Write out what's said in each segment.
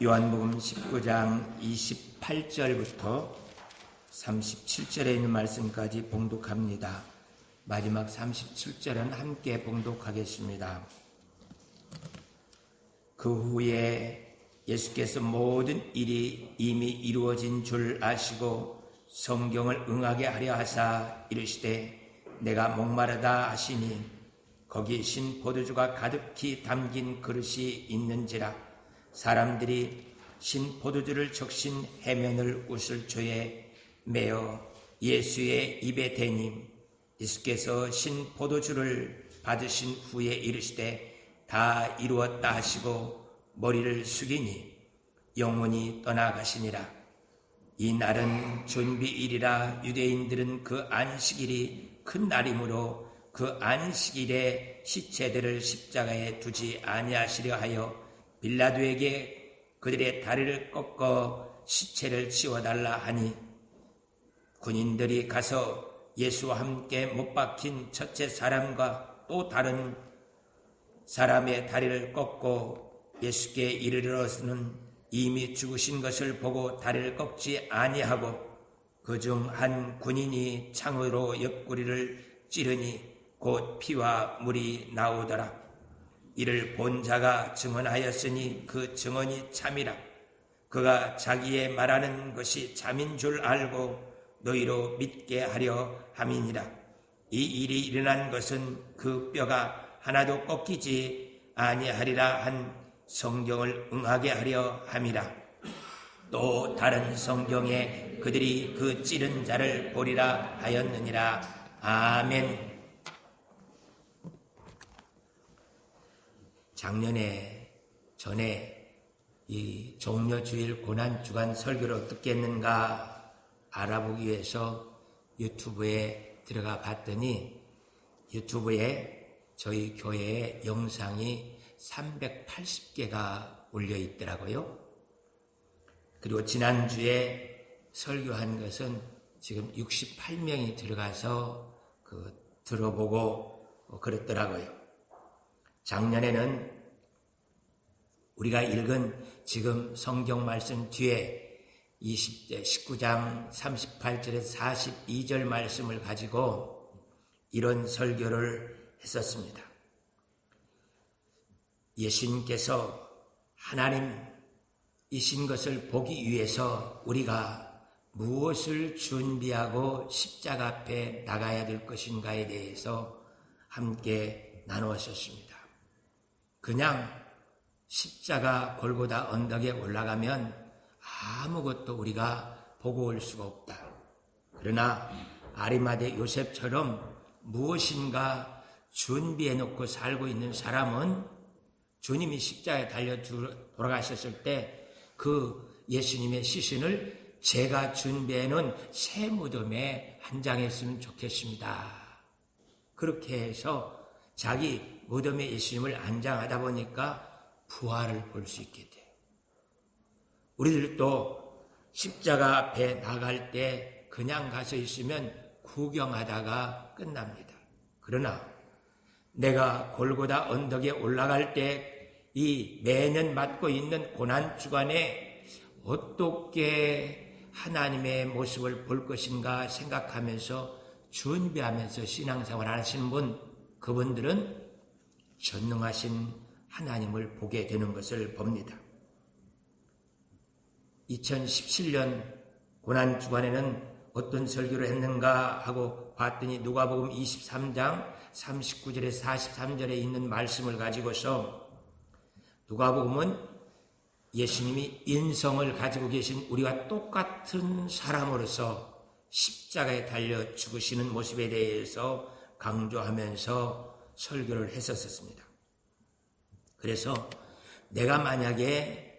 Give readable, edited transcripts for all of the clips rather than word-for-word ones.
요한복음 19장 28절부터 37절에 있는 말씀까지 봉독합니다. 마지막 37절은 함께 봉독하겠습니다. 그 후에 예수께서 모든 일이 이미 이루어진 줄 아시고 성경을 응하게 하려 하사 이르시되 내가 목마르다 하시니 거기 신 포도주가 가득히 담긴 그릇이 있는지라 사람들이 신 포도주를 적신 해면을 우슬초에 메어 예수의 입에 대니 예수께서 신 포도주를 받으신 후에 이르시되 다 이루었다 하시고 머리를 숙이니 영혼이 떠나가시니라. 이 날은 준비일이라 유대인들은 그 안식일이 큰 날이므로 그 안식일에 시체들을 십자가에 두지 아니하시려 하여 빌라도에게 그들의 다리를 꺾어 시체를 치워달라 하니 군인들이 가서 예수와 함께 못 박힌 첫째 사람과 또 다른 사람의 다리를 꺾고 예수께 이르러서는 이미 죽으신 것을 보고 다리를 꺾지 아니하고 그중 한 군인이 창으로 옆구리를 찌르니 곧 피와 물이 나오더라. 이를 본 자가 증언하였으니 그 증언이 참이라. 그가 자기의 말하는 것이 참인 줄 알고 너희로 믿게 하려 함이니라. 이 일이 일어난 것은 그 뼈가 하나도 꺾이지 아니하리라 한 성경을 응하게 하려 함이라. 또 다른 성경에 그들이 그 찌른 자를 보리라 하였느니라. 아멘. 전에 이 종려주일 고난주간 설교를 어떻게 했는가 알아보기 위해서 유튜브에 들어가 봤더니 유튜브에 저희 교회의 영상이 380개가 올려 있더라고요. 그리고 지난주에 설교한 것은 지금 68명이 들어가서 들어보고 그랬더라고요. 작년에는 우리가 읽은 지금 성경 말씀 뒤에 19장 38절에서 42절 말씀을 가지고 이런 설교를 했었습니다. 예수님께서 하나님이신 것을 보기 위해서 우리가 무엇을 준비하고 십자가 앞에 나가야 될 것인가에 대해서 함께 나누었었습니다. 그냥 십자가 골고다 언덕에 올라가면 아무것도 우리가 보고 올 수가 없다. 그러나 아리마대 요셉처럼 무엇인가 준비해 놓고 살고 있는 사람은 주님이 십자가에 달려 돌아가셨을 때 그 예수님의 시신을 제가 준비해 놓은 새 무덤에 한장했으면 좋겠습니다. 그렇게 해서 자기 무덤에 예수님을 안장하다 보니까 부활을 볼 수 있게 돼요. 우리들도 십자가 앞에 나갈 때 그냥 가서 있으면 구경하다가 끝납니다. 그러나 내가 골고다 언덕에 올라갈 때 이 매년 맞고 있는 고난주간에 어떻게 하나님의 모습을 볼 것인가 생각하면서 준비하면서 신앙생활 하시는 분, 그분들은 전능하신 하나님을 보게 되는 것을 봅니다. 2017년 고난주간에는 어떤 설교를 했는가 하고 봤더니 누가복음 23장 39절에서 43절에 있는 말씀을 가지고서 누가복음은 예수님이 인성을 가지고 계신 우리와 똑같은 사람으로서 십자가에 달려 죽으시는 모습에 대해서 강조하면서 설교를 했었습니다. 그래서 내가 만약에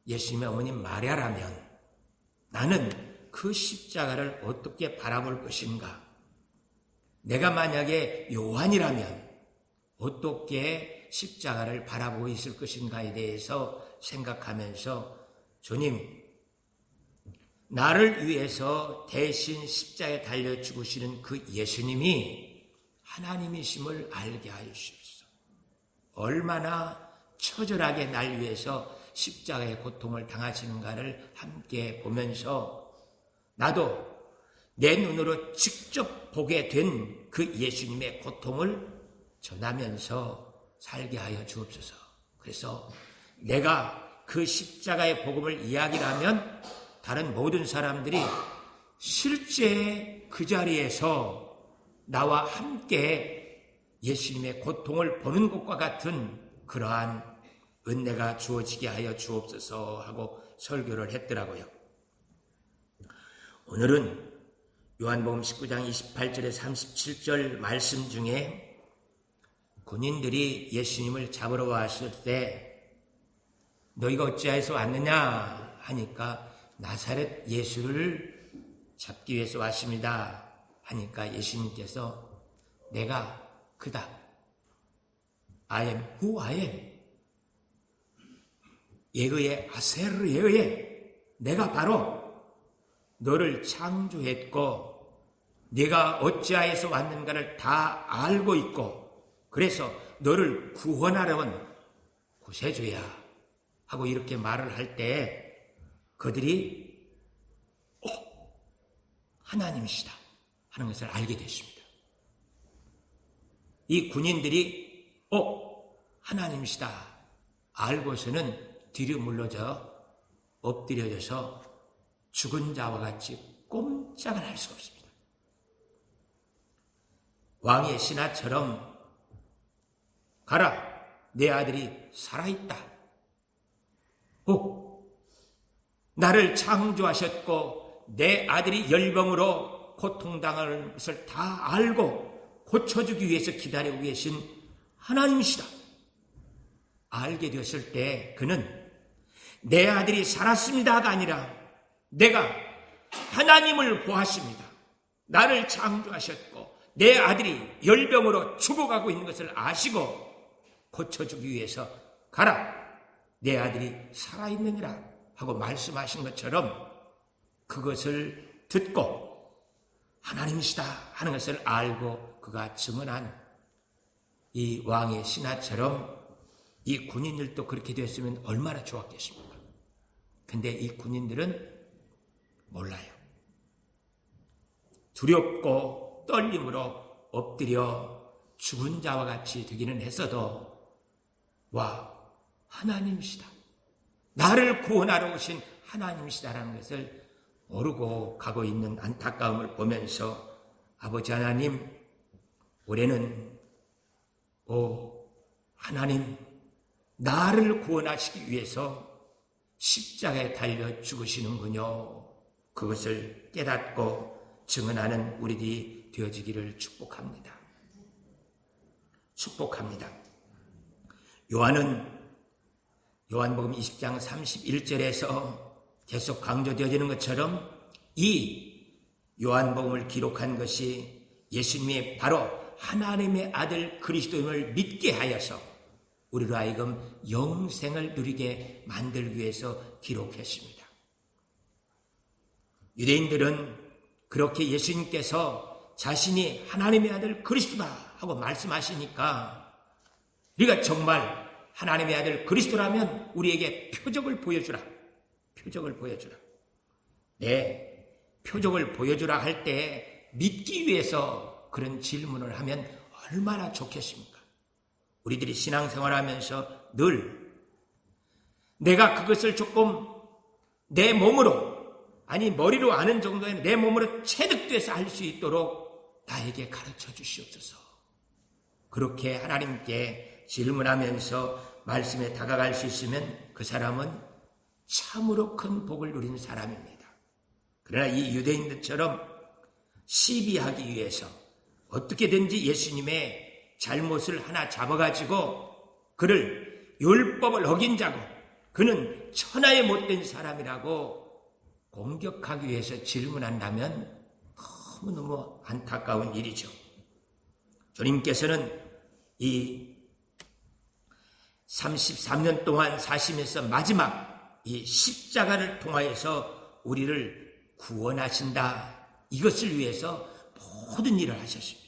예수님의 어머님 마리아라면 나는 그 십자가를 어떻게 바라볼 것인가? 내가 만약에 요한이라면 어떻게 십자가를 바라보고 있을 것인가에 대해서 생각하면서 주님, 나를 위해서 대신 십자가에 달려 죽으시는 그 예수님이 하나님이심을 알게 하여 주시옵소서. 얼마나 처절하게 날 위해서 십자가의 고통을 당하시는가를 함께 보면서 나도 내 눈으로 직접 보게 된 그 예수님의 고통을 전하면서 살게 하여 주옵소서. 그래서 내가 그 십자가의 복음을 이야기하면 다른 모든 사람들이 실제 그 자리에서 나와 함께 예수님의 고통을 보는 것과 같은 그러한 은혜가 주어지게 하여 주옵소서 하고 설교를 했더라고요. 오늘은 요한복음 19장 28절에 37절 말씀 중에 군인들이 예수님을 잡으러 왔을 때 너희가 어찌하여서 왔느냐 하니까 나사렛 예수를 잡기 위해서 왔습니다 하니까 예수님께서 내가 그다. I am who I am. 예의의 아세르 예의에 내가 바로 너를 창조했고 네가 어찌하여서 왔는가를 다 알고 있고 그래서 너를 구원하러 온 구세주야 하고 이렇게 말을 할 때 그들이 하나님이시다 하는 것을 알게 됐습니다. 이 군인들이 하나님이시다 알고서는 뒤로 물러져 엎드려져서 죽은 자와 같이 꼼짝을 할 수가 없습니다. 왕의 신하처럼 가라, 내 아들이 살아있다. 나를 창조하셨고 내 아들이 열병으로 고통당하는 것을 다 알고 고쳐주기 위해서 기다리고 계신 하나님이시다. 알게 되었을 때 그는 내 아들이 살았습니다가 아니라 내가 하나님을 보았습니다. 나를 창조하셨고 내 아들이 열병으로 죽어가고 있는 것을 아시고 고쳐주기 위해서 가라, 내 아들이 살아있느니라 하고 말씀하신 것처럼 그것을 듣고 하나님이시다 하는 것을 알고 그가 증언한 이 왕의 신하처럼 이 군인들도 그렇게 됐으면 얼마나 좋았겠습니까? 근데 이 군인들은 몰라요. 두렵고 떨림으로 엎드려 죽은 자와 같이 되기는 했어도 와, 하나님이시다. 나를 구원하러 오신 하나님이시다라는 것을 모르고 가고 있는 안타까움을 보면서 아버지 하나님, 올해는 하나님, 나를 구원하시기 위해서 십자가에 달려 죽으시는군요. 그것을 깨닫고 증언하는 우리들이 되어지기를 축복합니다. 축복합니다. 요한은 요한복음 20장 31절에서 계속 강조되어지는 것처럼 이 요한복음을 기록한 것이 예수님이 바로 하나님의 아들 그리스도임을 믿게 하여서 우리로 하여금 영생을 누리게 만들기 위해서 기록했습니다. 유대인들은 그렇게 예수님께서 자신이 하나님의 아들 그리스도다 하고 말씀하시니까 우리가 정말 하나님의 아들 그리스도라면 우리에게 표적을 보여주라. 표적을 보여주라. 네, 표적을 보여주라 할 때 믿기 위해서 그런 질문을 하면 얼마나 좋겠습니까? 우리들이 신앙생활하면서 늘 내가 그것을 조금 내 몸으로 아니 머리로 아는 정도의 내 몸으로 체득돼서 알 수 있도록 나에게 가르쳐 주시옵소서. 그렇게 하나님께 질문하면서 말씀에 다가갈 수 있으면 그 사람은 참으로 큰 복을 누린 사람입니다. 그러나 이 유대인들처럼 시비하기 위해서 어떻게든지 예수님의 잘못을 하나 잡아가지고 그를 율법을 어긴 자고 그는 천하에 못된 사람이라고 공격하기 위해서 질문한다면 너무너무 안타까운 일이죠. 주님께서는 이 33년 동안 사시면서 마지막 이 십자가를 통하여서 우리를 구원하신다. 이것을 위해서 모든 일을 하셨습니다.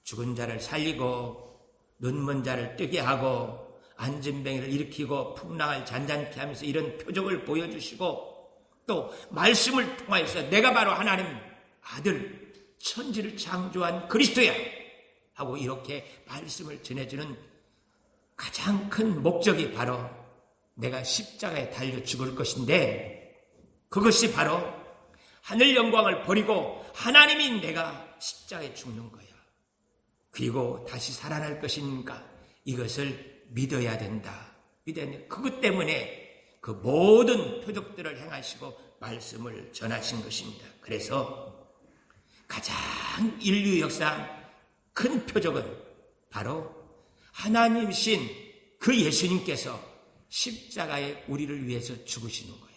죽은 자를 살리고 눈먼 자를 뜨게 하고 안진뱅이를 일으키고 풍랑을 잔잔케 하면서 이런 표적을 보여주시고 또 말씀을 통하여서 내가 바로 하나님 아들 천지를 창조한 그리스도야 하고 이렇게 말씀을 전해주는 가장 큰 목적이 바로 내가 십자가에 달려 죽을 것인데 그것이 바로 하늘 영광을 버리고 하나님인 내가 십자가에 죽는 거야. 그리고 다시 살아날 것이니까 이것을 믿어야 된다. 믿어야 된다. 그것 때문에 그 모든 표적들을 행하시고 말씀을 전하신 것입니다. 그래서 가장 인류 역사 큰 표적은 바로 하나님이신 그 예수님께서 십자가에 우리를 위해서 죽으시는 거예요.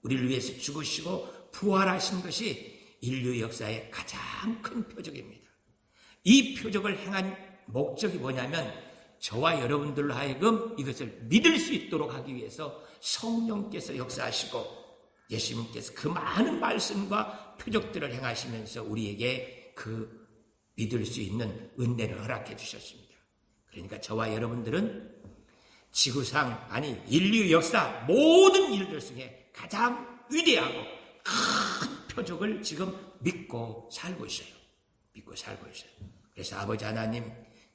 우리를 위해서 죽으시고 부활하신 것이 인류 역사의 가장 큰 표적입니다. 이 표적을 행한 목적이 뭐냐면 저와 여러분들로 하여금 이것을 믿을 수 있도록 하기 위해서 성령께서 역사하시고 예수님께서 그 많은 말씀과 표적들을 행하시면서 우리에게 그 믿을 수 있는 은혜를 허락해 주셨습니다. 그러니까 저와 여러분들은 지구상 아니 인류 역사 모든 일들 중에 가장 위대하고 큰 표적을 지금 믿고 살고 있어요. 믿고 살고 있어요. 그래서 아버지 하나님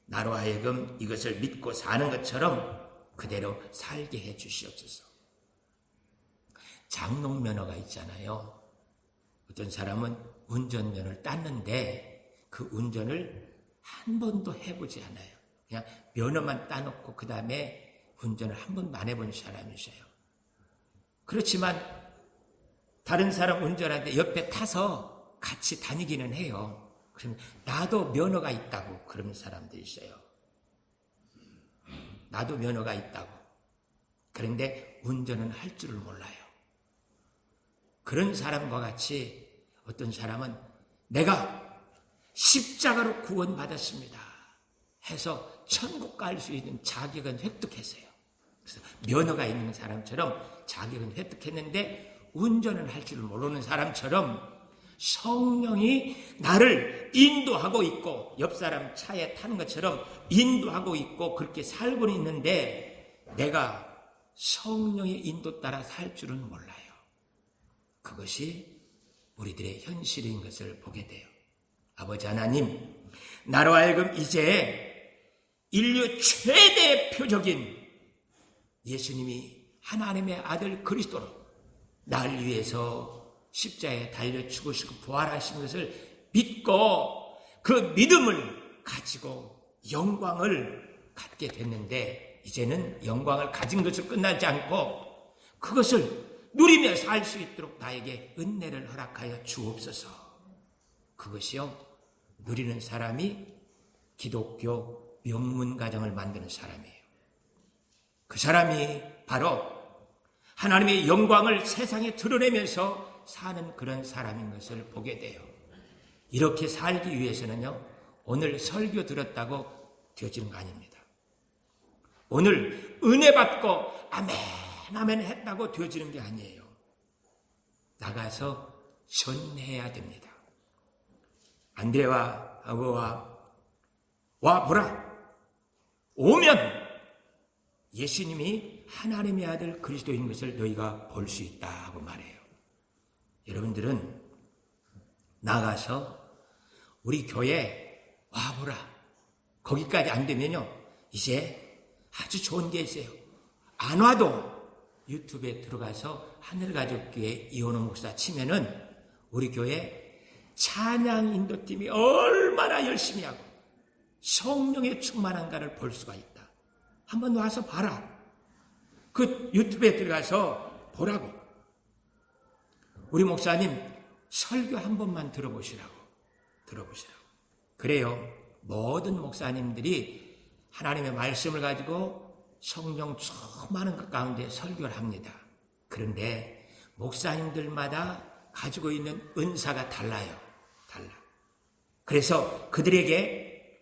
나로 하여금 이것을 믿고 사는 것처럼 그대로 살게 해 주시옵소서. 장롱면허가 있잖아요. 어떤 사람은 운전면허를 땄는데 그 운전을 한 번도 해보지 않아요. 그냥 면허만 따놓고 그 다음에 운전을 한 번도 안 해본 사람이 있어요. 그렇지만 다른 사람 운전하는데 옆에 타서 같이 다니기는 해요. 그러면 나도 면허가 있다고 그러는 사람들이 있어요. 나도 면허가 있다고. 그런데 운전은 할 줄을 몰라요. 그런 사람과 같이 어떤 사람은 내가 십자가로 구원받았습니다 해서 천국 갈 수 있는 자격은 획득했어요. 그래서 면허가 있는 사람처럼 자격은 획득했는데 운전을 할 줄을 모르는 사람처럼 성령이 나를 인도하고 있고 옆 사람 차에 타는 것처럼 인도하고 있고 그렇게 살고는 있는데 내가 성령의 인도 따라 살 줄은 몰라요. 그것이 우리들의 현실인 것을 보게 돼요. 아버지 하나님, 나로 하여금 이제 인류 최대의 표적인 예수님이 하나님의 아들 그리스도로 날 위해서 십자가에 달려 죽으시고 부활하신 것을 믿고 그 믿음을 가지고 영광을 갖게 됐는데 이제는 영광을 가진 것을 끝나지 않고 그것을 누리며 살 수 있도록 나에게 은혜를 허락하여 주옵소서. 그것이요 누리는 사람이 기독교 명문가정을 만드는 사람이에요. 그 사람이 바로 하나님의 영광을 세상에 드러내면서 사는 그런 사람인 것을 보게 돼요. 이렇게 살기 위해서는요 오늘 설교 들었다고 되어지는 거 아닙니다. 오늘 은혜 받고 아멘 아멘 했다고 되어지는 게 아니에요. 나가서 전해야 됩니다. 안드레와 아고와 와 보라 오면 예수님이 하나님의 아들 그리스도인 것을 너희가 볼 수 있다 하고 말해요. 여러분들은 나가서 우리 교회 와보라. 거기까지 안 되면요 이제 아주 좋은 게 있어요. 안 와도 유튜브에 들어가서 하늘가족교회 이원호 목사 치면은 우리 교회 찬양 인도팀이 얼마나 열심히 하고 성령의 충만한가를 볼 수가 있다. 한번 와서 봐라. 그 유튜브에 들어가서 보라고. 우리 목사님 설교 한 번만 들어보시라고. 그래요. 모든 목사님들이 하나님의 말씀을 가지고 성령 충만한 것 가운데 설교를 합니다. 그런데 목사님들마다 가지고 있는 은사가 달라요. 그래서 그들에게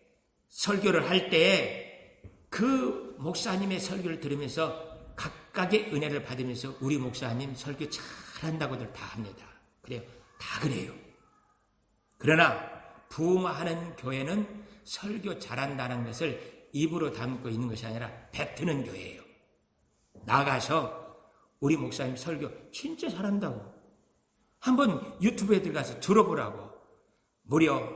설교를 할 때에 그 목사님의 설교를 들으면서 각각의 은혜를 받으면서 우리 목사님 설교 잘한다고들 다 합니다. 그래요. 다 그래요. 그러나 부흥하는 교회는 설교 잘한다는 것을 입으로 담고 있는 것이 아니라 뱉는 교회예요. 나가서 우리 목사님 설교 진짜 잘한다고 한번 유튜브에 들어가서 들어보라고 무려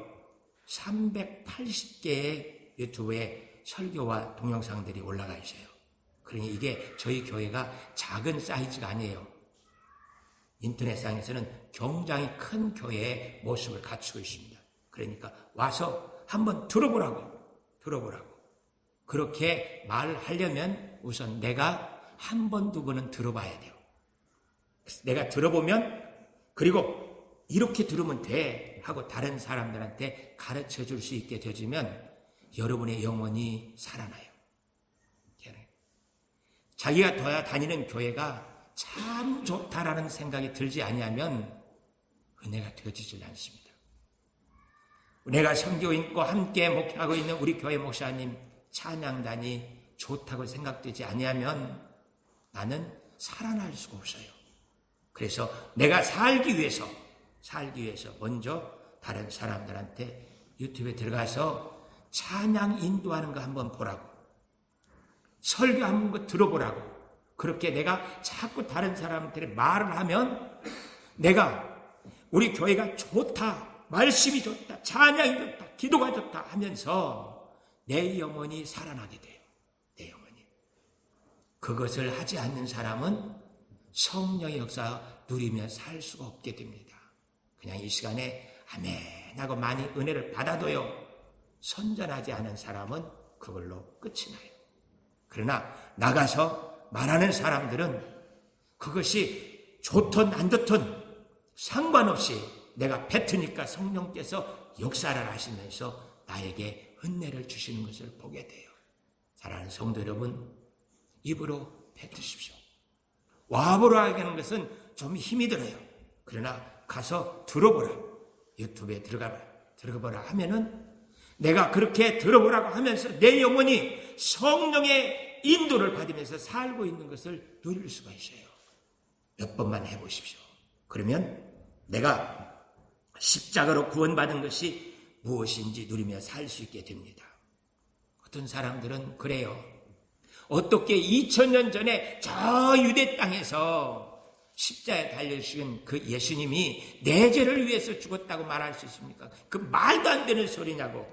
380개의 유튜브에 설교와 동영상들이 올라가 있어요. 그러니 이게 저희 교회가 작은 사이즈가 아니에요. 인터넷상에서는 굉장히 큰 교회의 모습을 갖추고 있습니다. 그러니까 와서 한번 들어보라고. 그렇게 말하려면 우선 내가 한 번, 두 번은 들어봐야 돼요. 내가 들어보면 그리고 이렇게 들으면 돼 하고 다른 사람들한테 가르쳐 줄 수 있게 되어지면 여러분의 영혼이 살아나요. 자기가 다니는 교회가 참 좋다라는 생각이 들지 아니하면 은혜가 되어지질 않습니다. 내가 선교인과 함께 목회하고 있는 우리 교회 목사님 찬양단이 좋다고 생각되지 아니하면 나는 살아날 수가 없어요. 그래서 내가 살기 위해서 먼저 다른 사람들한테 유튜브에 들어가서 찬양 인도하는 거 한번 보라고, 설교 한번 들어보라고. 그렇게 내가 자꾸 다른 사람들의 말을 하면 내가 우리 교회가 좋다, 말씀이 좋다, 찬양이 좋다, 기도가 좋다 하면서 내 영혼이 살아나게 돼요. 내 영혼이. 그것을 하지 않는 사람은 성령의 역사 누리며 살 수가 없게 됩니다. 그냥 이 시간에 아멘 하고 많이 은혜를 받아도요, 선전하지 않은 사람은 그걸로 끝이 나요. 그러나 나가서 말하는 사람들은 그것이 좋든 안 좋든 상관없이 내가 뱉으니까 성령께서 역사를 하시면서 나에게 은혜를 주시는 것을 보게 돼요. 사랑하는 성도 여러분, 입으로 뱉으십시오. 와보라 하는 것은 좀 힘이 들어요. 그러나 가서 들어보라. 유튜브에 들어보라 하면은 내가 그렇게 들어보라고 하면서 내 영혼이 성령의 인도를 받으면서 살고 있는 것을 누릴 수가 있어요. 몇 번만 해보십시오. 그러면 내가 십자가로 구원받은 것이 무엇인지 누리며 살 수 있게 됩니다. 어떤 사람들은 그래요. 어떻게 2000년 전에 저 유대 땅에서 십자가에 달려주신 그 예수님이 내 죄를 위해서 죽었다고 말할 수 있습니까? 그 말도 안 되는 소리냐고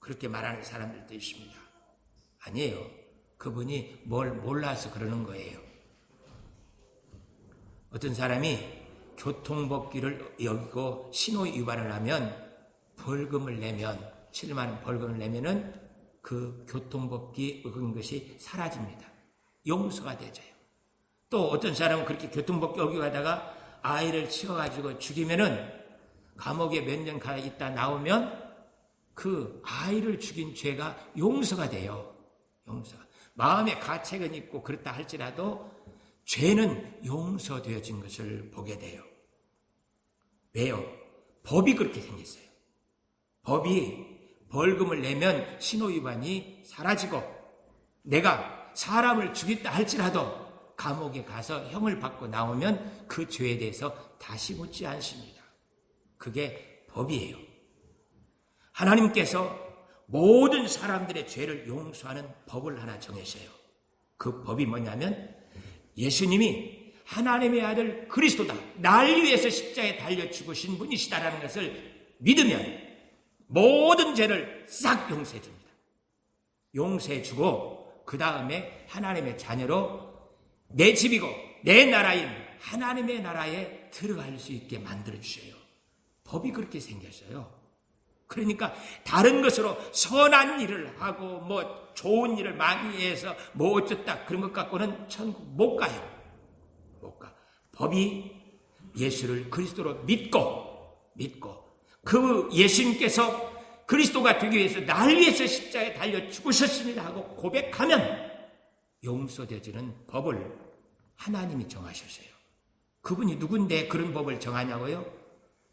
그렇게 말하는 사람들도 있습니다. 아니에요. 그분이 뭘 몰라서 그러는 거예요. 어떤 사람이 교통법규를 어기고 신호 위반을 하면 벌금을 내면 7만 원 벌금을 내면은 그 교통법규 어긴 것이 사라집니다. 용서가 되져요. 또 어떤 사람은 그렇게 교통법규 어기다가 아이를 치워가지고 죽이면은 감옥에 몇 년 가 있다 나오면 그 아이를 죽인 죄가 용서가 돼요. 용서가. 마음에 가책은 있고 그렇다 할지라도 죄는 용서되어진 것을 보게 돼요. 왜요? 법이 그렇게 생겼어요. 법이 벌금을 내면 신호위반이 사라지고 내가 사람을 죽였다 할지라도 감옥에 가서 형을 받고 나오면 그 죄에 대해서 다시 묻지 않습니다. 그게 법이에요. 하나님께서 모든 사람들의 죄를 용서하는 법을 하나 정했어요. 그 법이 뭐냐면 예수님이 하나님의 아들 그리스도다. 날 위해서 십자가에 달려 죽으신 분이시다라는 것을 믿으면 모든 죄를 싹 용서해 줍니다. 용서해 주고 그 다음에 하나님의 자녀로 내 집이고 내 나라인 하나님의 나라에 들어갈 수 있게 만들어 주셔요. 법이 그렇게 생겼어요. 그러니까 다른 것으로 선한 일을 하고 뭐 좋은 일을 많이 해서 뭐 어쩌다 그런 것 갖고는 천국 못 가요. 못 가. 법이 예수를 그리스도로 믿고 그 예수님께서 그리스도가 되기 위해서 날 위해서 십자가에 달려 죽으셨습니다 하고 고백하면 용서되어지는 법을 하나님이 정하셨어요. 그분이 누군데 그런 법을 정하냐고요?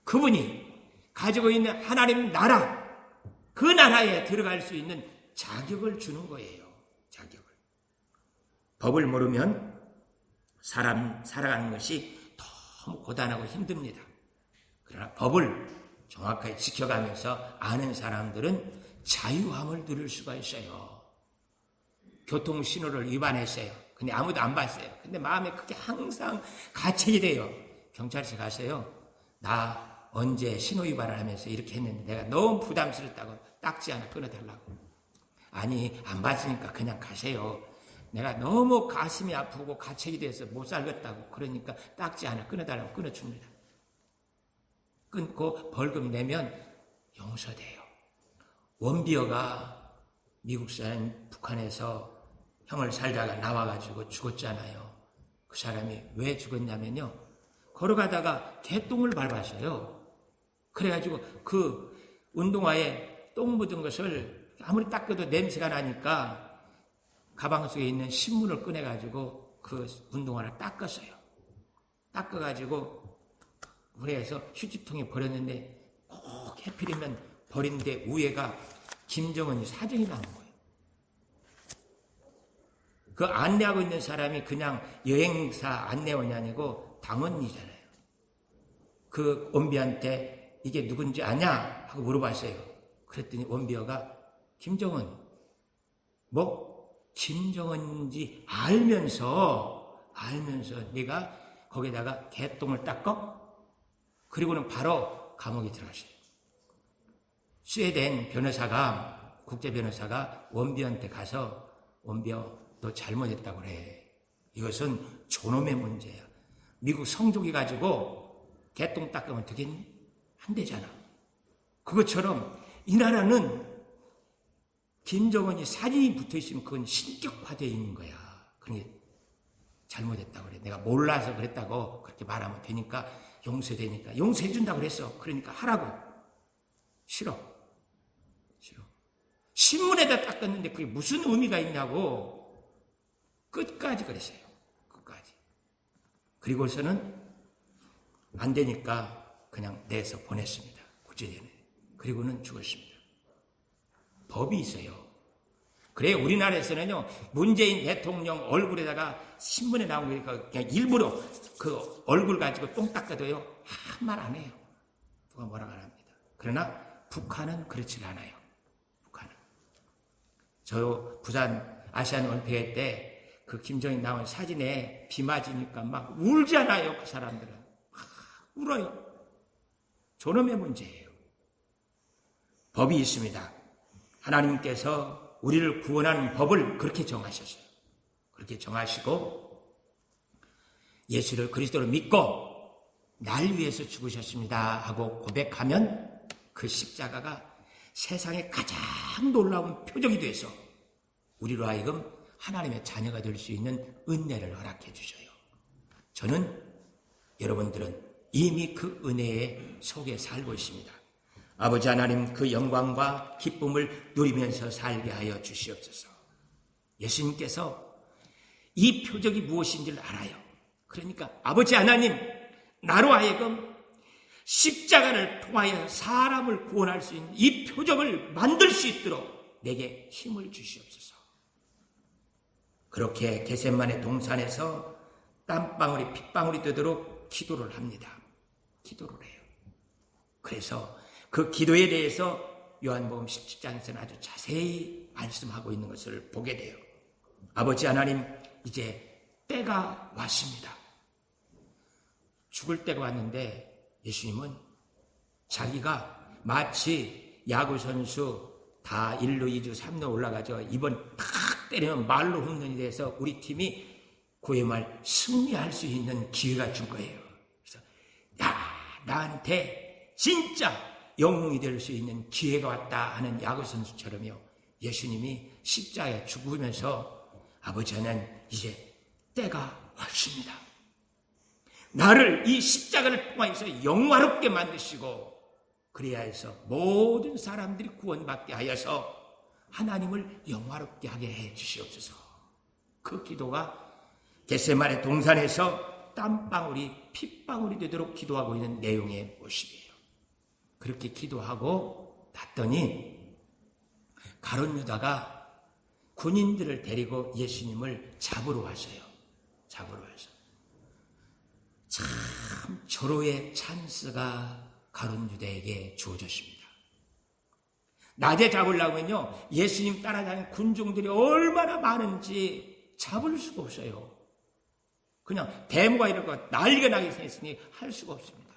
그분이 가지고 있는 하나님 나라, 그 나라에 들어갈 수 있는 자격을 주는 거예요. 자격을. 법을 모르면 사람 살아가는 것이 너무 고단하고 힘듭니다. 그러나 법을 정확하게 지켜가면서 아는 사람들은 자유함을 누릴 수가 있어요. 교통신호를 위반했어요. 근데 아무도 안 봤어요. 근데 마음에 그게 항상 가책이 돼요. 경찰서 가세요. 나 언제 신호 위반을 하면서 이렇게 했는데 내가 너무 부담스럽다고 딱지 하나 끊어달라고. 아니, 안 봤으니까 그냥 가세요. 내가 너무 가슴이 아프고 가책이 돼서 못 살겠다고. 그러니까 딱지 하나 끊어달라고 끊어줍니다. 끊고 벌금 내면 용서돼요. 원비어가 미국 사람 북한에서 형을 살다가 나와가지고 죽었잖아요. 그 사람이 왜 죽었냐면요. 걸어가다가 개똥을 밟았어요. 그래가지고 그 운동화에 똥 묻은 것을 아무리 닦아도 냄새가 나니까 가방 속에 있는 신문을 꺼내가지고 그 운동화를 닦았어요. 닦아가지고 물에서 휴지통에 버렸는데 꼭 해필이면 버린데 위에가 김정은이 사진이 나온 거예요. 그 안내하고 있는 사람이 그냥 여행사 안내원이 아니고 당원이잖아요. 그 원비한테 이게 누군지 아냐? 하고 물어봤어요. 그랬더니 원비어가 김정은, 김정은인지 알면서 네가 거기다가 개똥을 닦어? 그리고는 바로 감옥에 들어갔어요. 스웨덴 변호사가, 국제 변호사가 원비어한테 가서 원비어 너 잘못했다고 그래. 이것은 존엄의 문제야. 미국 성조기 가지고 개똥 닦으면 되겠니? 안 되잖아. 그것처럼 이 나라는 김정은이 사진이 붙어있으면 그건 신격화되어 있는 거야. 그러니까 잘못했다고 그래. 내가 몰라서 그랬다고 그렇게 말하면 되니까 용서되니까 용서해준다고 그랬어. 그러니까 하라고. 싫어. 신문에다 닦았는데 그게 무슨 의미가 있냐고 끝까지 그랬어요. 끝까지. 그리고서는 안 되니까 그냥 내서 보냈습니다. 구체전에. 그리고는 죽었습니다. 법이 있어요. 그래 우리나라에서는요 문재인 대통령 얼굴에다가 신문에 나온 거니까 그냥 일부러 그 얼굴 가지고 똥 닦아도요 한 말 안 해요. 누가 뭐라고 안 합니다. 그러나 북한은 그렇지 않아요. 북한은. 저 부산 아시안 올림픽 때 그 김정일 나온 사진에 비 맞으니까 막 울잖아요. 그 사람들은. 울어요. 존엄의 문제예요. 법이 있습니다. 하나님께서 우리를 구원하는 법을 그렇게 정하셨어요. 그렇게 정하시고 예수를 그리스도로 믿고 날 위해서 죽으셨습니다 하고 고백하면 그 십자가가 세상에 가장 놀라운 표적이 돼서 우리로 하여금 하나님의 자녀가 될 수 있는 은혜를 허락해 주셔요. 저는 여러분들은 이미 그 은혜의 속에 살고 있습니다. 아버지 하나님 그 영광과 기쁨을 누리면서 살게 하여 주시옵소서. 예수님께서 이 표적이 무엇인지를 알아요. 그러니까 아버지 하나님 나로 하여금 십자가를 통하여 사람을 구원할 수 있는 이 표적을 만들 수 있도록 내게 힘을 주시옵소서. 그렇게 겟세마네 동산에서 땀방울이 핏방울이 되도록 기도를 합니다. 기도를 해요. 그래서 그 기도에 대해서 요한복음 17장에서는 아주 자세히 말씀하고 있는 것을 보게 돼요. 아버지 하나님 이제 때가 왔습니다. 죽을 때가 왔는데 예수님은 자기가 마치 야구선수 다 1루, 2루, 3루 올라가죠. 이번 탁 때리면 말로 홈런이 돼서 우리 팀이 고해말 승리할 수 있는 기회가 준 거예요. 그래서 나한테 진짜 영웅이 될 수 있는 기회가 왔다 하는 야구선수처럼요. 예수님이 십자가에 죽으면서 아버지는 이제 때가 왔습니다. 나를 이 십자가를 통해서 영화롭게 만드시고 그래야 해서 모든 사람들이 구원받게 하여서 하나님을 영화롭게 하게 해 주시옵소서. 그 기도가 겟세마네 동산에서 땀방울이 핏방울이 되도록 기도하고 있는 내용의 모습이에요. 그렇게 기도하고 났더니 가룟 유다가 군인들을 데리고 예수님을 잡으러 왔어요. 잡으러 와서 참 절호의 찬스가 가룟 유다에게 주어졌습니다. 낮에 잡으려면요, 예수님 따라다니는 군중들이 얼마나 많은지 잡을 수가 없어요. 그냥 데모가 이러고 난리가 나게 생겼으니 할 수가 없습니다.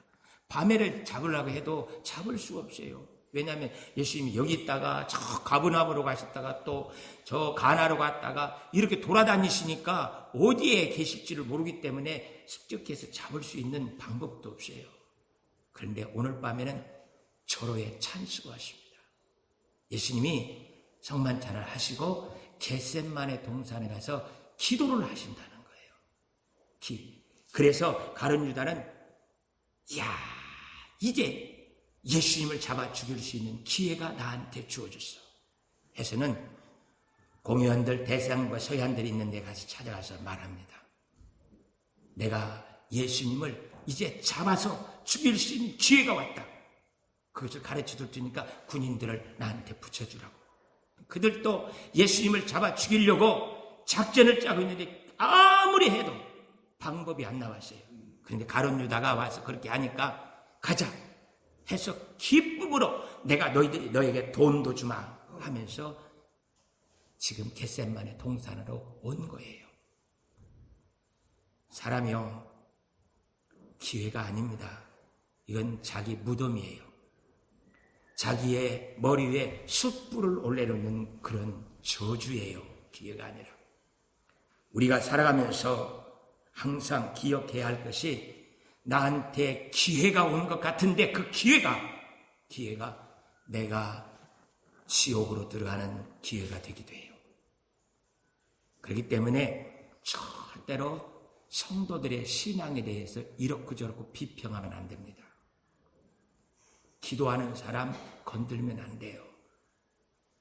밤에를 잡으려고 해도 잡을 수가 없어요. 왜냐하면 예수님이 여기 있다가 저 가버나움으로 가셨다가 또 저 가나로 갔다가 이렇게 돌아다니시니까 어디에 계실지를 모르기 때문에 습격해서 잡을 수 있는 방법도 없어요. 그런데 오늘 밤에는 절호의 찬스가 왔습니다. 예수님이 성만찬을 하시고 겟셋마네 동산에 가서 기도를 하신다는 거예요. 그래서 가룟 유다는 이제 예수님을 잡아 죽일 수 있는 기회가 나한테 주어졌어 해서는 공의원들, 대상과 서기관들이 있는 데 가서 찾아가서 말합니다. 내가 예수님을 이제 잡아서 죽일 수 있는 기회가 왔다. 그것을 가르쳐 줄 테니까 군인들을 나한테 붙여주라고. 그들도 예수님을 잡아 죽이려고 작전을 짜고 있는데 아무리 해도 방법이 안 나왔어요. 그런데 가룟 유다가 와서 그렇게 하니까 가자 해서 기쁨으로 내가 너에게 돈도 주마 하면서 지금 겟셋마네 동산으로 온 거예요. 사람이요, 기회가 아닙니다. 이건 자기 무덤이에요. 자기의 머리 위에 숯불을 올려놓는 그런 저주예요. 기회가 아니라. 우리가 살아가면서 항상 기억해야 할 것이 나한테 기회가 온 것 같은데 그 기회가 내가 지옥으로 들어가는 기회가 되기도 해요. 그렇기 때문에 절대로 성도들의 신앙에 대해서 이렇고 저렇고 비평하면 안 됩니다. 기도하는 사람 건들면 안 돼요.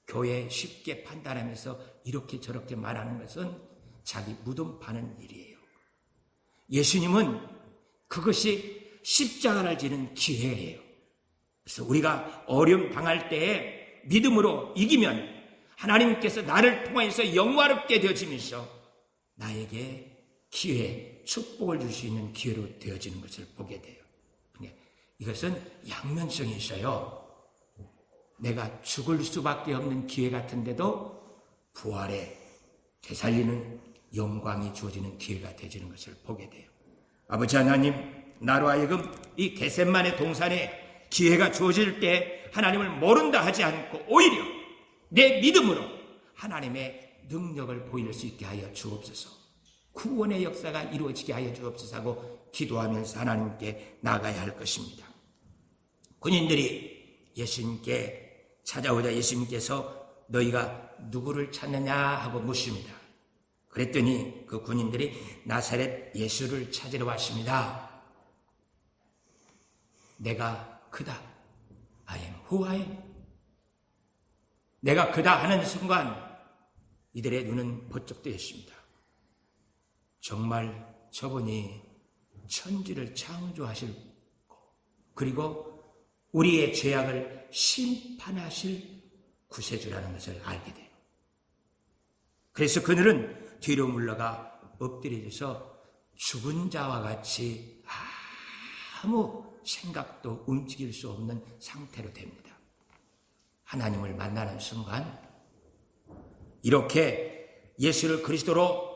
교회 쉽게 판단하면서 이렇게 저렇게 말하는 것은 자기 무덤 파는 일이에요. 예수님은 그것이 십자가를 지는 기회예요. 그래서 우리가 어려움 당할 때에 믿음으로 이기면 하나님께서 나를 통해서 영화롭게 되어지면서 나에게 기회, 축복을 줄 수 있는 기회로 되어지는 것을 보게 돼요. 이것은 양면성이 있어요. 내가 죽을 수밖에 없는 기회 같은데도 부활에 되살리는 영광이 주어지는 기회가 되어지는 것을 보게 돼요. 아버지 하나님, 나로 하여금 이 겟셋마네 동산에 기회가 주어질 때 하나님을 모른다 하지 않고 오히려 내 믿음으로 하나님의 능력을 보일 수 있게 하여 주옵소서. 구원의 역사가 이루어지게 하여 주옵소서 하고 기도하면서 하나님께 나가야 할 것입니다. 군인들이 예수님께 찾아오자 예수님께서 너희가 누구를 찾느냐 하고 묻습니다. 그랬더니 그 군인들이 나사렛 예수를 찾으러 왔습니다. 내가 그다. I am who I am. 내가 그다 하는 순간 이들의 눈은 번쩍 뜨였습니다. 정말 저분이 천지를 창조하실 그리고 우리의 죄악을 심판하실 구세주라는 것을 알게 돼요. 그래서 그들은 뒤로 물러가 엎드려져서 죽은 자와 같이 아무 생각도 움직일 수 없는 상태로 됩니다. 하나님을 만나는 순간 이렇게 예수를 그리스도로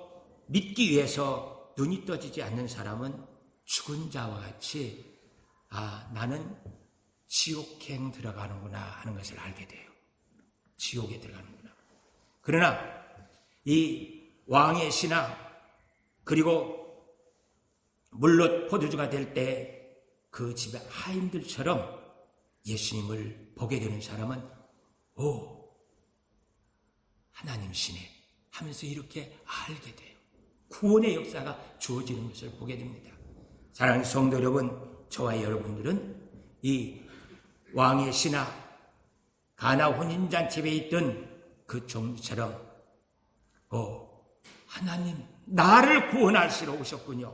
믿기 위해서 눈이 떠지지 않는 사람은 죽은 자와 같이 나는 지옥행 들어가는구나 하는 것을 알게 돼요. 지옥에 들어가는구나. 그러나 이 왕의 신하 그리고 물롯 포도주가 될 때 그 집의 하인들처럼 예수님을 보게 되는 사람은 하나님이시네 하면서 이렇게 알게 돼요. 구원의 역사가 주어지는 것을 보게 됩니다. 사랑하는 성도 여러분, 저와 여러분들은 이 왕의 신하 가나 혼인잔치에 있던 그 종처럼 하나님 나를 구원하시러 오셨군요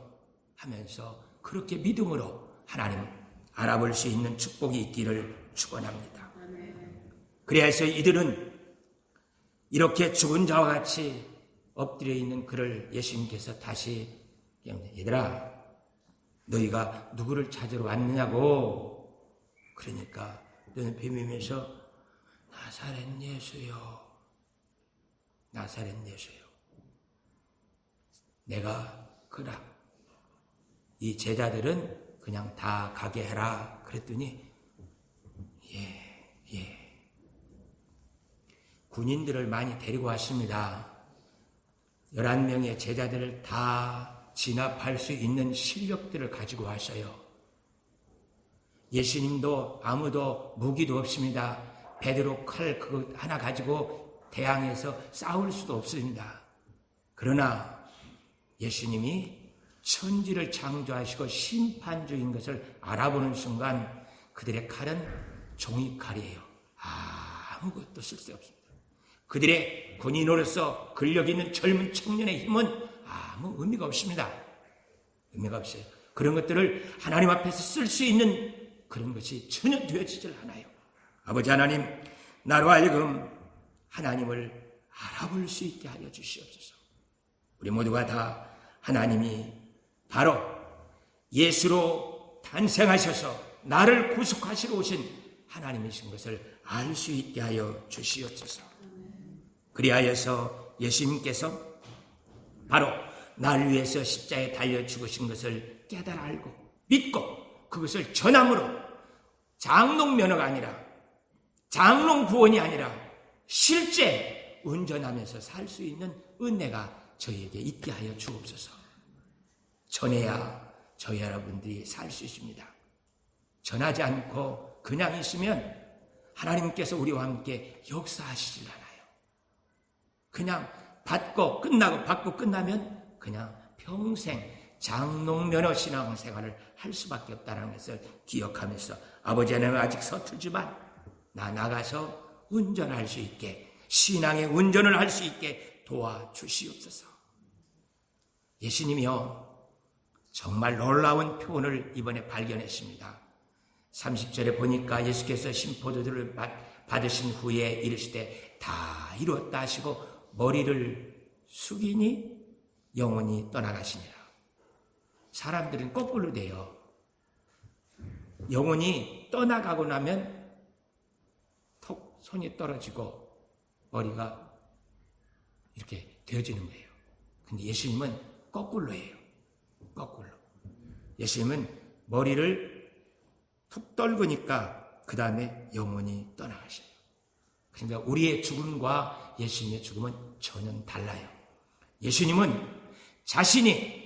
하면서 그렇게 믿음으로 하나님 알아볼 수 있는 축복이 있기를 축원합니다. 그래서 이들은 이렇게 죽은 자와 같이 엎드려 있는 그를 예수님께서 다시 얘들아 너희가 누구를 찾으러 왔느냐고 그러니까 눈을 비비면서 나사렛 예수여, 나사렛 예수여, 내가 그라. 이 제자들은 그냥 다 가게 해라 그랬더니 예. 군인들을 많이 데리고 왔습니다. 11명의 제자들을 다 진압할 수 있는 실력들을 가지고 왔어요. 예수님도 아무도 무기도 없습니다. 베드로 칼 그거 하나 가지고 대항해서 싸울 수도 없습니다. 그러나 예수님이 천지를 창조하시고 심판주인 것을 알아보는 순간 그들의 칼은 종이칼이에요. 아무것도 쓸데없습니다. 그들의 군인으로서 근력 있는 젊은 청년의 힘은 아무 의미가 없습니다. 의미가 없어요. 그런 것들을 하나님 앞에서 쓸 수 있는 그런 것이 전혀 되어지질 않아요. 아버지 하나님, 나로 하여금 하나님을 알아볼 수 있게 하여 주시옵소서. 우리 모두가 다 하나님이 바로 예수로 탄생하셔서 나를 구속하시러 오신 하나님이신 것을 알 수 있게 하여 주시옵소서. 그리하여서 예수님께서 바로 날 위해서 십자가에 달려 죽으신 것을 깨달아 알고 믿고 그것을 전함으로 장롱 면허가 아니라 장롱 구원이 아니라 실제 운전하면서 살 수 있는 은혜가 저희에게 있게 하여 주옵소서. 전해야 저희 여러분들이 살 수 있습니다. 전하지 않고 그냥 있으면 하나님께서 우리와 함께 역사하시질 않아요. 그냥 받고 끝나면 그냥 평생 장롱면허 신앙생활을 할 수밖에 없다는 것을 기억하면서 아버지 하나님 아직 서툴지만 나 나가서 운전할 수 있게 신앙의 운전을 할 수 있게 도와주시옵소서. 예수님이요 정말 놀라운 표현을 이번에 발견했습니다. 30절에 보니까 예수께서 신포도들을 받으신 후에 이르시되 다 이루었다 하시고 머리를 숙이니 영혼이 떠나가시니라. 사람들은 거꾸로 돼요. 영혼이 떠나가고 나면 톡 손이 떨어지고 머리가 이렇게 되어지는 거예요. 근데 예수님은 거꾸로 해요. 거꾸로. 예수님은 머리를 툭 떨구니까 그 다음에 영혼이 떠나가셔요. 그러니까 우리의 죽음과 예수님의 죽음은 전혀 달라요. 예수님은 자신이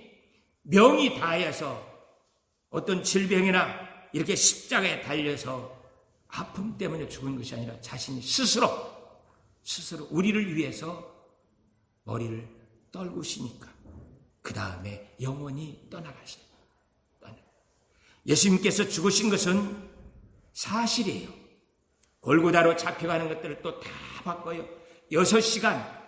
명이 다해서 어떤 질병이나 이렇게 십자가에 달려서 아픔 때문에 죽은 것이 아니라 자신이 스스로 우리를 위해서 머리를 떨구시니까 그 다음에 영원히 떠나가시다. 예수님께서 죽으신 것은 사실이에요. 골고다로 잡혀가는 것들을 또 다 바꿔요. 6시간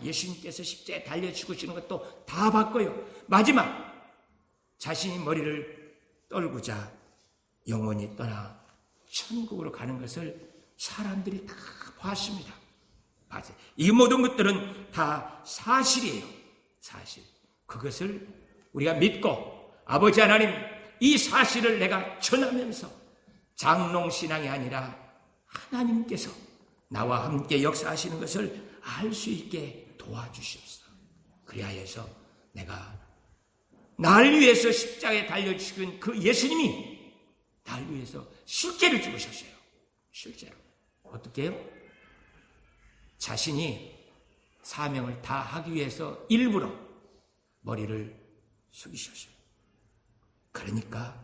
예수님께서 십자가에 달려 죽으시는 것도 다 바꿔요. 마지막 자신이 머리를 떨구자 영원히 떠나 천국으로 가는 것을 사람들이 다 봤습니다. 봤어요. 이 모든 것들은 다 사실이에요. 사실. 그것을 우리가 믿고 아버지 하나님 이 사실을 내가 전하면서 장롱신앙이 아니라 하나님께서 나와 함께 역사하시는 것을 알 수 있게 도와주시옵소서. 그리하여서 내가 날 위해서 십자가에 달려 죽은 그 예수님이 날 위해서 실제로 죽으셨어요. 실제로. 어떻게 해요? 자신이 사명을 다 하기 위해서 일부러 머리를 숙이셨어요. 그러니까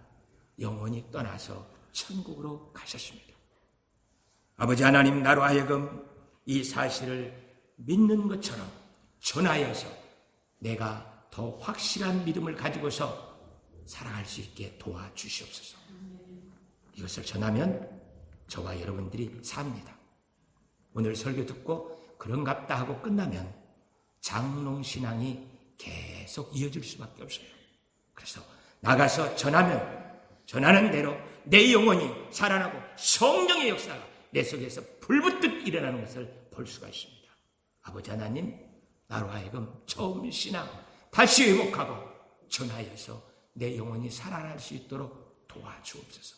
영원히 떠나서 천국으로 가셨습니다. 아버지 하나님, 나로 하여금 이 사실을 믿는 것처럼 전하여서 내가 더 확실한 믿음을 가지고서 살아갈 수 있게 도와주시옵소서. 이것을 전하면 저와 여러분들이 삽니다. 오늘 설교 듣고 그런갑다 하고 끝나면 장롱신앙이 계속 이어질 수밖에 없어요. 그래서 나가서 전하는 대로 내 영혼이 살아나고 성령의 역사가 내 속에서 불붙듯 일어나는 것을 볼 수가 있습니다. 아버지 하나님, 나로 하여금 처음 신앙 다시 회복하고 전하여서 내 영혼이 살아날 수 있도록 도와주옵소서.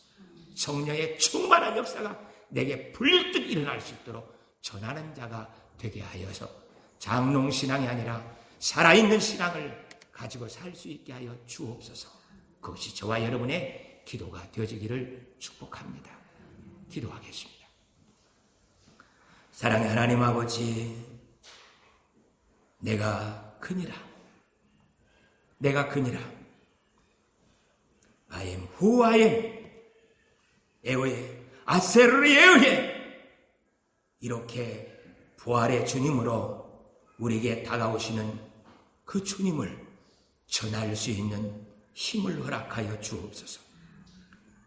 성령의 충만한 역사가 내게 불뜻 일어날 수 있도록 전하는 자가 되게 하여서 장롱신앙이 아니라 살아있는 신앙을 가지고 살 수 있게 하여 주옵소서. 그것이 저와 여러분의 기도가 되어지기를 축복합니다. 기도하겠습니다. 사랑의 하나님 아버지, 내가 크니라. I am who I am. 에오에 아세르의 에오에 이렇게 부활의 주님으로 우리에게 다가오시는 그 주님을 전할 수 있는 힘을 허락하여 주옵소서.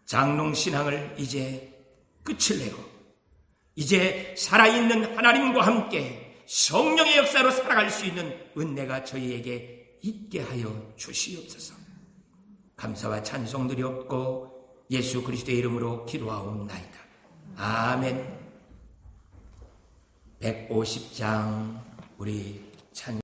장롱신앙을 이제 끝을 내고 이제 살아있는 하나님과 함께 성령의 역사로 살아갈 수 있는 은혜가 저희에게 있게 하여 주시옵소서. 감사와 찬송 드리옵고 예수 그리스도의 이름으로 기도하옵나이다. 아멘. 150장 우리 찬